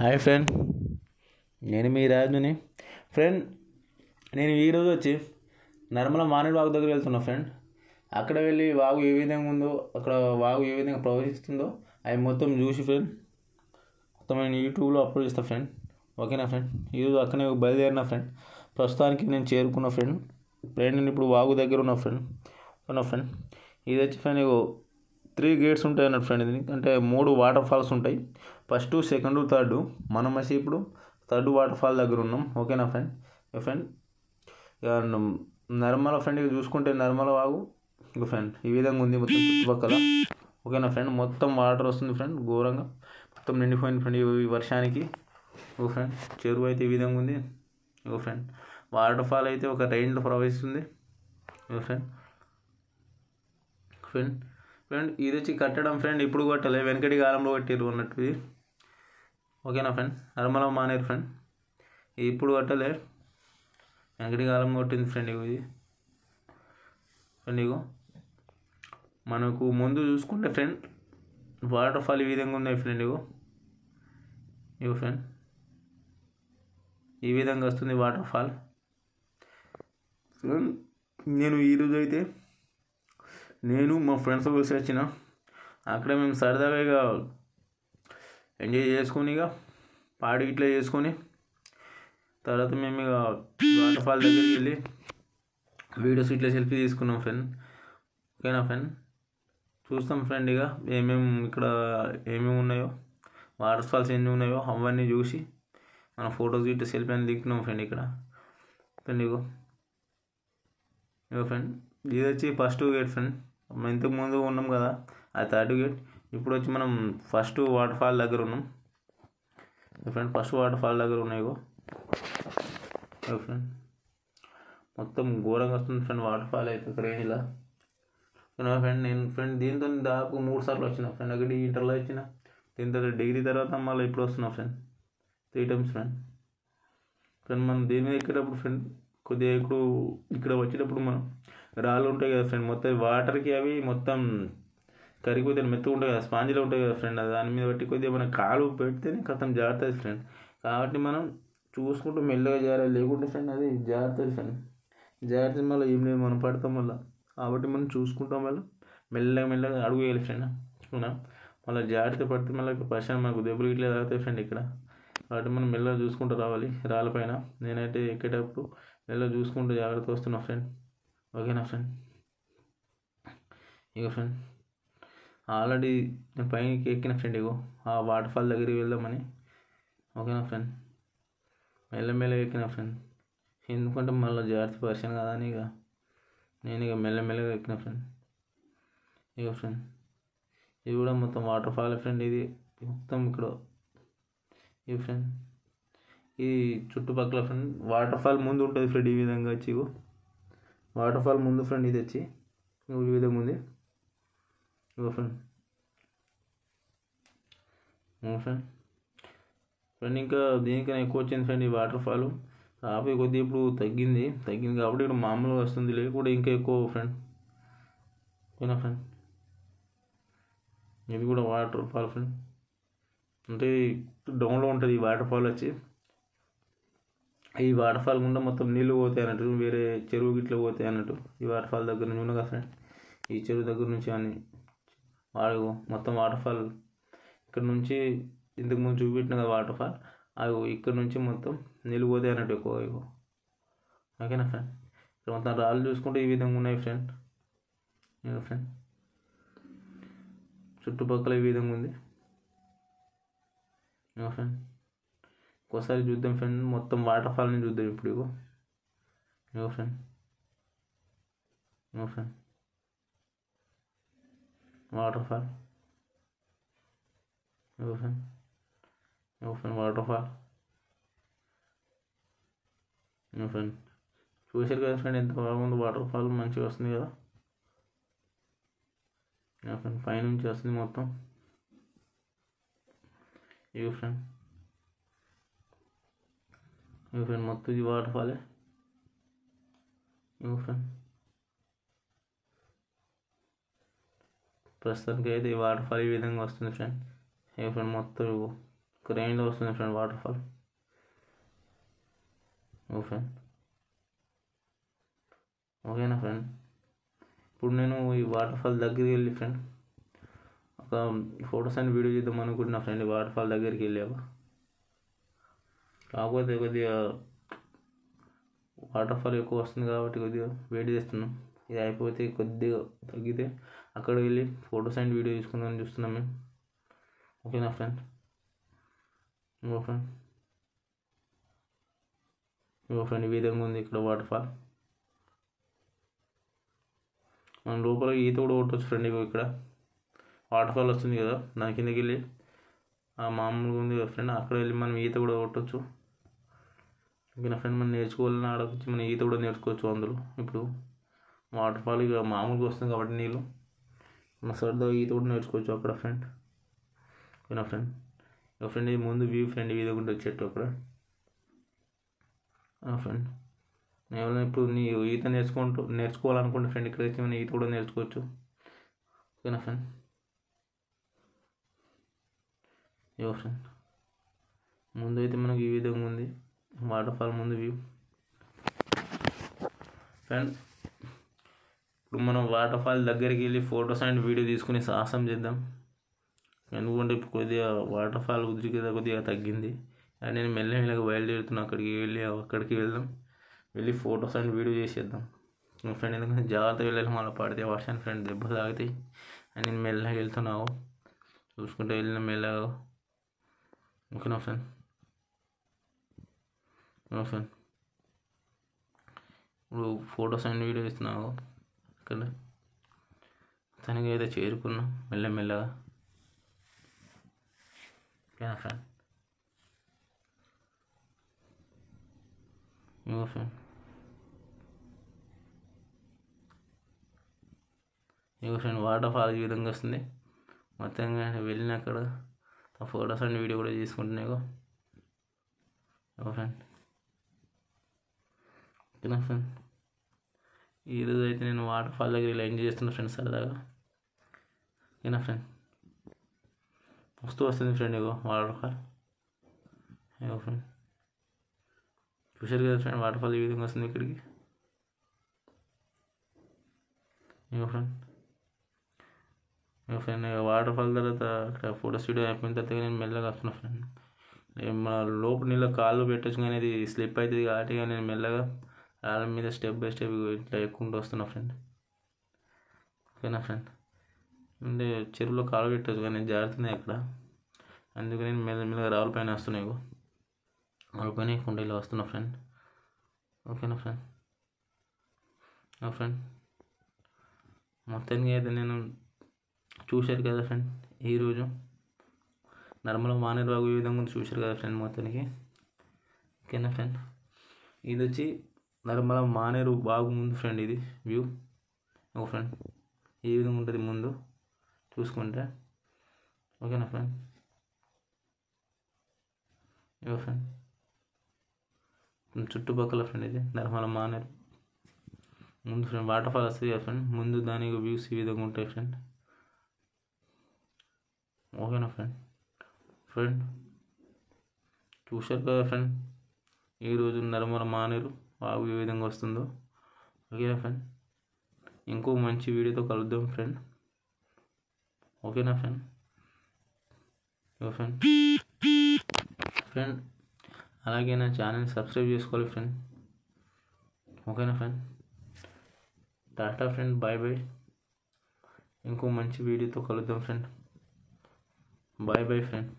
Hi friend, నేను మీ రాజుని. Friend, నేను ఈరోజు వచ్చి నర్మల మానేడు వాగు దగ్గర వెళ్తున్నా ఫ్రెండ్. అక్కడ వెళ్ళి వాగు ఏ విధంగా ఉందో, అక్కడ వాగు ఏ విధంగా ప్రవహిస్తుందో అవి మొత్తం చూసి ఫ్రెండ్ మొత్తం నేను యూట్యూబ్లో అప్లోడ్ చేస్తాను ఫ్రెండ్. ఓకేనా ఫ్రెండ్? ఈరోజు అక్కడే బయలుదేరిన ఫ్రెండ్. ప్రస్తుతానికి నేను చేరుకున్న ఫ్రెండ్. నేను ఇప్పుడు వాగు దగ్గర ఉన్న ఫ్రెండ్. ఇది వచ్చి ఫ్రెండ్ 3 గేట్స్ ఉంటాయి అన్నట్టు ఫ్రెండ్. ఇది అంటే 3 వాటర్ ఫాల్స్ ఉంటాయి. First, second, third. మనం వచ్చి ఇప్పుడు థర్డ్ వాటర్ ఫాల్ దగ్గర ఉన్నాం. ఓకేనా ఫ్రెండ్? ఫ్రెండ్ ఇక నర్మల ఫ్రెండ్ ఇక చూసుకుంటే నర్మల వాగు ఇక ఫ్రెండ్ ఈ విధంగా ఉంది మొత్తం చుట్టుపక్కల. ఓకేనా ఫ్రెండ్? మొత్తం వాటర్ వస్తుంది ఫ్రెండ్, ఘోరంగా మొత్తం నిండిపోయింది ఫ్రెండ్ ఈ వర్షానికి. ఓ ఫ్రెండ్, చెరువు అయితే ఈ విధంగా ఉంది. ఓ ఫ్రెండ్, వాటర్ ఫాల్ అయితే ఒక రైన్లో ప్రవహిస్తుంది. ఓ ఫ్రెండ్ ఫ్రెండ్ ఫ్రెండ్ ఇది వచ్చి కట్టడం ఫ్రెండ్ ఇప్పుడు కట్టలే, వెనకటి కాలంలో కట్టారు అన్నట్టు ఇది. ఓకేనా ఫ్రెండ్? నర్మల మానేరు ఫ్రెండ్, ఇది ఇప్పుడు కట్టలే, వెనకటి కాలంలో కొట్టింది ఫ్రెండ్. ఇది ఫ్రెండ్ మనకు ముందు చూసుకుంటే ఫ్రెండ్ వాటర్ ఫాల్ ఈ విధంగా ఉన్నాయి ఫ్రెండ్. ఇగో ఫ్రెండ్ ఈ విధంగా వస్తుంది వాటర్ ఫాల్. నేను ఈరోజు అయితే మా ఫ్రెండ్స్ కలిసి వచ్చిన అక్కడ మేము సరదాగా ఇక ఎంజాయ్ చేసుకొని ఇక పాడి ఇట్లా చేసుకొని తర్వాత మేము ఇక వాటర్ ఫాల్ దగ్గరికి వెళ్ళి వీడియోస్ ఇట్లా సెల్ఫీ తీసుకున్నాం ఫ్రెండ్. ఓకేనా ఫ్రెండ్? చూస్తాం ఫ్రెండ్ ఇక ఇక్కడ ఏమేమి ఉన్నాయో, వాటర్ ఫాల్స్ ఎన్ని ఉన్నాయో అవన్నీ చూసి మన ఫొటోస్ ఇట్లా సెల్ఫీ అని దిగుతున్నాం ఫ్రెండ్. ఇక్కడ ఫ్రెండ్ ఇగో ఫ్రెండ్ ఇది వచ్చి ఫస్ట్ గేట్ ఫ్రెండ్. ఇంతకు ముందు ఉన్నాం కదా అది థర్డ్ గేట్. ఇప్పుడు వచ్చి మనం ఫస్ట్ వాటర్ ఫాల్ దగ్గర ఉన్నాం ఫ్రెండ్. ఫస్ట్ వాటర్ ఫాల్ దగ్గర ఉన్నాయి ఫ్రెండ్. మొత్తం ఘోరంగా వస్తుంది ఫ్రెండ్ వాటర్ ఫాల్ అయితే ఇక్కడ ఇలా ఫ్రెండ్. నేను దీంతో దాదాపు 3 సార్లు వచ్చిన ఫ్రెండ్. ఒకటి ఇంటర్లో వచ్చిన, దీని తర్వాత డిగ్రీ తర్వాత మళ్ళీ ఇప్పుడు వస్తున్నా ఫ్రెండ్. 3 times friend. మనం దీని మీద ఎక్కేటప్పుడు ఫ్రెండ్ కొద్దిగా ఇప్పుడు ఇక్కడ వచ్చేటప్పుడు మనం రాళ్ళు ఉంటాయి కదా ఫ్రెండ్, మొత్తం వాటర్కి అవి మొత్తం కరిగిపోతే మెత్తగా ఉంటాయి కదా, స్పాంజ్లో ఉంటాయి కదా ఫ్రెండ్. దాని మీద బట్టి కొద్దిగా మన కాలు పెడితేనే కథం జారుతుంది ఫ్రెండ్. కాబట్టి మనం చూసుకుంటూ మెల్లగా జారాలి, లేకుంటే ఫ్రెండ్ అది జారుతుంది ఫ్రెండ్. జారితే మళ్ళీ ఏం లేదు, మనం పడతాం వల్ల. కాబట్టి మనం చూసుకుంటాం వల్ల మెల్లగా అడుగు వేయాలి ఫ్రెండ్. మళ్ళీ జారితే పడితే మళ్ళీ పర్సన్ మనకు దెబ్బలు ఇట్లా తాగుతాయి ఫ్రెండ్ ఇక్కడ. కాబట్టి మనం మెల్లగా చూసుకుంటూ రావాలి రాళ్ళపైన. నేనైతే ఎక్కేటప్పుడు మెల్లగా చూసుకుంటూ జాగ్రత్త వస్తున్నా ఫ్రెండ్. ఓకేనా ఫ్రెండ్? ఇక ఫ్రెండ్ ఆల్రెడీ నేను పైకి ఎక్కిన ఫ్రెండ్. ఆ వాటర్ ఫాల్ దగ్గరికి వెళ్దామని. ఓకేనా ఫ్రెండ్? మెల్లగా ఎక్కిన ఫ్రెండ్, ఎందుకంటే మళ్ళీ జాగ్రత్త పర్సన్ కదా అని నేను మెల్లగా ఎక్కిన ఫ్రెండ్. ఇక ఫ్రెండ్ ఇది కూడా మొత్తం వాటర్ ఫాల్ ఫ్రెండ్. ఇది మొత్తం ఇక్కడ ఈ ఫ్రెండ్ ఈ చుట్టుపక్కల ఫ్రెండ్ వాటర్ ఫాల్ ముందు ఉంటుంది ఫ్రెండ్. ఈ విధంగా వచ్చి వాటర్ ఫాల్ ముందు ఫ్రెండ్ ఇది వచ్చి ఈ విధంగా ఉంది. ఇగో ఫ్రెండ్ ఫ్రెండ్ ఇంకా దీనికైనా ఎక్కువ వచ్చింది ఫ్రెండ్ ఈ వాటర్ ఫాల్. కాకపోతే కొద్దిగా ఇప్పుడు తగ్గింది కాబట్టి ఇక్కడ మామూలుగా వస్తుంది, లేకపోతే ఇంకా ఎక్కువ ఫ్రెండ్. ఓకేనా ఫ్రెండ్? ఇది కూడా వాటర్ ఫాల్ ఫ్రెండ్. అంటే డౌన్లో ఉంటుంది ఈ వాటర్ ఫాల్ వచ్చి. ఈ వాటర్ ఫాల్ గుండా మొత్తం నీళ్ళు పోతాయి అన్నట్టు, వేరే చెరువు గిట్ల పోతాయి అన్నట్టు. ఈ వాటర్ ఫాల్ దగ్గర నుంచి ఉన్నగా ఫ్రెండ్, ఈ చెరువు దగ్గర నుంచి అని మొత్తం వాటర్ ఫాల్ ఇక్కడ నుంచి ఇంతకు ముందు చూపెట్టిన కదా వాటర్ ఫాల్, అవి ఇక్కడ నుంచి మొత్తం నీళ్ళు పోతాయి అన్నట్టు ఎక్కువ. ఓకేనా ఫ్రెండ్? ఇక్కడ మొత్తం రాళ్ళు చూసుకుంటే ఈ విధంగా ఉన్నాయి ఫ్రెండ్. ఫ్రెండ్ చుట్టుపక్కల ఈ విధంగా ఉంది ఫ్రెండ్. ఒకసారి చూద్దాం ఫ్రెండ్, మొత్తం వాటర్ ఫాల్ని చూద్దాం ఇప్పుడు. Friend friend water fall friend water fall friend. చూసారు కదా ఫ్రెండ్ ఎంత బాగుంది వాటర్ ఫాల్, మంచిగా వస్తుంది కదా ఫ్రెండ్. పైనుంచి వస్తుంది మొత్తం. ఫ్రెండ్ మొత్తం ఇది వాటర్ ఫాలే ఫ్రెండ్. ప్రస్తుతానికి అయితే ఈ వాటర్ ఫాల్ ఈ విధంగా వస్తుంది ఫ్రెండ్. ఫ్రెండ్ మొత్తం రేంజ్లో వస్తుంది ఫ్రెండ్ వాటర్ ఫాల్. ఓ ఫ్రెండ్, ఓకేనా ఫ్రెండ్. ఇప్పుడు నేను ఈ వాటర్ ఫాల్ దగ్గరికి వెళ్ళి ఫ్రెండ్ ఒక ఫొటోస్ అండ్ వీడియో చేద్దాం అనుకుంటున్నా ఫ్రెండ్. ఈ వాటర్ ఫాల్ దగ్గరికి వెళ్ళావా, కాకపోతే కొద్దిగా వాటర్ ఫాల్ ఎక్కువ వస్తుంది కాబట్టి కొద్దిగా వెయిట్ చేస్తున్నాం. ఇది అయిపోతే కొద్దిగా తగ్గితే అక్కడ వెళ్ళి ఫొటోస్ అండ్ వీడియో తీసుకుందామని చూస్తున్నాం మేము. ఓకేనా ఫ్రెండ్. ఇంకో ఫ్రెండ్ ఈ విధంగా ఉంది ఇక్కడ వాటర్ ఫాల్. మనం లోపల ఈత కూడా కొట్టవచ్చు ఫ్రెండ్. ఇక్కడ వాటర్ ఫాల్ వస్తుంది కదా, దాని కిందకి వెళ్ళి మామూలుగా ఉంది కదా ఫ్రెండ్, అక్కడ వెళ్ళి మనం ఈత కూడా కొట్టవచ్చు. ఓకేనా ఫ్రెండ్. మనం నేర్చుకోవాలని ఆడవచ్చు, మనం ఈత కూడా నేర్చుకోవచ్చు అందులో. ఇప్పుడు వాటర్ ఫాల్ ఇక మామూలుగా వస్తుంది కాబట్టి నీళ్ళు మన సరదాగా ఈత కూడా నేర్చుకోవచ్చు అక్కడ ఫ్రెండ్. ఓకేనా ఫ్రెండ్. ఇక ఫ్రెండ్ ఇది ముందు వ్యూ ఫ్రెండ్, ఈ విధంగా ఉంటుంది చెట్టు అక్కడ ఫ్రెండ్. నేను ఇప్పుడు నీ ఈత నేర్చుకోవాలనుకుంటే ఫ్రెండ్ ఇక్కడికి వచ్చి మనం ఈత కూడా నేర్చుకోవచ్చు. ఓకేనా ఫ్రెండ్. ఇవ్వ ఫ్రెండ్ ముందు అయితే మనకు ఈ విధంగా ఉంది వాటర్ ఫాల్ ముందు వ్యూ ఫ్రెండ్. ఇప్పుడు మనం వాటర్ ఫాల్ దగ్గరికి వెళ్ళి ఫొటోస్ అండ్ వీడియో తీసుకుని సాహసం చేద్దాం. ఎందుకంటే ఇప్పుడు కొద్దిగా వాటర్ ఫాల్ ఉద్రిక్తత కదా కొద్దిగా తగ్గింది. అండ్ నేను మెల్లమెల్లగా బయలుదేరుతున్నా అక్కడికి వెళ్ళి ఫొటోస్ అండ్ వీడియో చేసేద్దాం ఫ్రెండ్. ఎందుకంటే జాగ్రత్త వెళ్ళాలి, మళ్ళీ పడితే వర్షాన్ని ఫ్రెండ్ దెబ్బ తాగుతాయి. అండ్ నేను మెల్లగా వెళ్తున్నావు చూసుకుంటూ వెళ్ళిన మెల్లగా. ఓకేనా ఫ్రెండ్. ఫ్రెండ్ ఇప్పుడు ఫొటోస్ అండ్ వీడియో ఇస్తున్నావు ఇక్కడ తనకి అయితే చేరుకున్నా మెల్లమెల్లగా. ఓకేనా friend. Friend friend water fall ఈ విధంగా వస్తుంది మొత్తంగా. వెళ్ళిన అక్కడ ఫొటోస్ అండ్ వీడియో కూడా తీసుకుంటున్నాయి ఫ్రెండ్. ఓకేనా ఫ్రెండ్. ఈరోజు అయితే నేను వాటర్ ఫాల్ దగ్గర ఇలా ఎంజాయ్ చేస్తున్నా ఫ్రెండ్స్ సరదాగా. ఓకేనా ఫ్రెండ్. వస్తుంది ఫ్రెండ్ ఇగో వాటర్ ఫాల్. ఫ్రెండ్ చూశారు కదా ఫ్రెండ్ వాటర్ ఫాల్ ఈ విధంగా వస్తుంది ఇక్కడికి. ఫ్రెండ్ ఫ్రెండ్ వాటర్ ఫాల్ తర్వాత అక్కడ ఫోటో స్టూడియో అయిపోయిన తర్వాత నేను మెల్లగా వస్తున్నా ఫ్రెండ్. మన లోపల నీళ్ళ కాళ్ళు పెట్టచ్చు కానీ అది స్లిప్ అవుతుంది కాబట్టి నేను మెల్లగా రాళ్ళ మీద స్టెప్ బై స్టెప్ ఇట్లా ఎక్కుంటూ వస్తున్నా ఫ్రెండ్. ఓకేనా ఫ్రెండ్. అంటే చెరువులో కాలు పెట్టచ్చు కానీ జారుతున్నాయి అక్కడ, అందుకని నేను మెల్లగా రాళ్ళ పైన వస్తున్నాయి రాళ్ళ పైన ఎక్కుంటే ఇలా వస్తున్నా ఫ్రెండ్. ఓకేనా ఫ్రెండ్. ఫ్రెండ్ మొత్తానికి అయితే నేను చూశారు కదా ఫ్రెండ్ ఈరోజు నర్మల మానేరు వాగు ఈ విధంగా చూశారు కదా ఫ్రెండ్ మొత్తానికి. ఓకేనా ఫ్రెండ్. ఇది వచ్చి నర్మల మానేరు వాగు ముందు ఫ్రెండ్ ఇది వ్యూ. ఓ ఫ్రెండ్ ఈ విధంగా ఉంటుంది ముందు చూసుకుంటే. ఓకేనా ఫ్రెండ్. ఫ్రెండ్ చుట్టుపక్కల ఫ్రెండ్ ఇది నర్మల మానేరు ముందు ఫ్రెండ్ వాటర్ ఫాల్ వస్తుంది కదా ఫ్రెండ్, ముందు దానికి వ్యూస్ ఈ విధంగా ఉంటాయి ఫ్రెండ్. ఓకేనా ఫ్రెండ్. ఫ్రెండ్ చూశారు కదా ఫ్రెండ్ ఈరోజు నర్మల మానేరు వాగు ఏ విధంగా వస్తుందో. ఓకేనా ఫ్రెండ్. ఇంకో మంచి వీడియోతో కలుద్దాం ఫ్రెండ్. ఓకేనా ఫ్రెండ్. ఫ్రెండ్ ఫ్రెండ్ అలాగే నా ఛానల్ సబ్స్క్రైబ్ చేసుకోవాలి ఫ్రెండ్. ఓకేనా friend. Tata friend, bye bye. ఇంకో మంచి వీడియోతో కలుద్దాం ఫ్రెండ్. Bye boy friend.